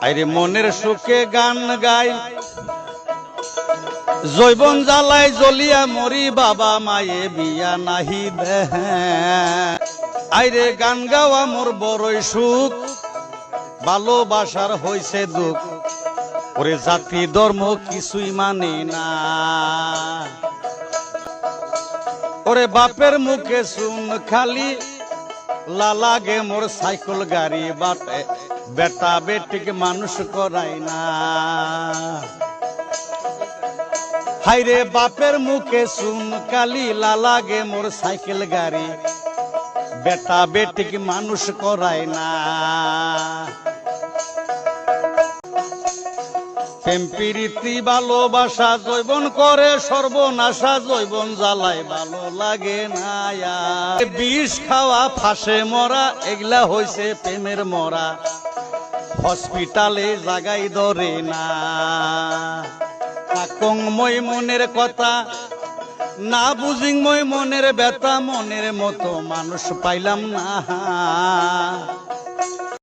আরে মনের সুখে গান গাই, জৈবন জ্বালায় জ্বলিয়া মরি, বাবা মায়ে বিয়া নাহি দেহ। আইরে গান গাওয়া মোর বড়ই সুখ, ভালোবাসার হইছে দুঃখ, ওরে জাতি ধর্ম কিছুই মানে না। ওরে বাপের মুখে শুন খালি, লালাগে মোর সাইকেল গাড়ি, বাটে বেটা বেটিকে মানুষ করাই না। হাইরে বাপের মুখে শুন খালি, লালাগে মোর সাইকেল গাড়ি, বেটা বেটিকে মানুষ করাই না। প্রেম প্রীতি ভালোবাসা জৈবন করে সর্বনাশা, জৈবন জ্বালায় ভালো লাগে না। বিষ খাওয়া ফাঁসে মরা, এগুলা হইছে প্রেমের মরা, হসপিটালে জাগাই ধরে না। মই মনের কথা না বুঝিং, মই মনের ব্যথা, মনের মতো মানুষ পাইলাম না।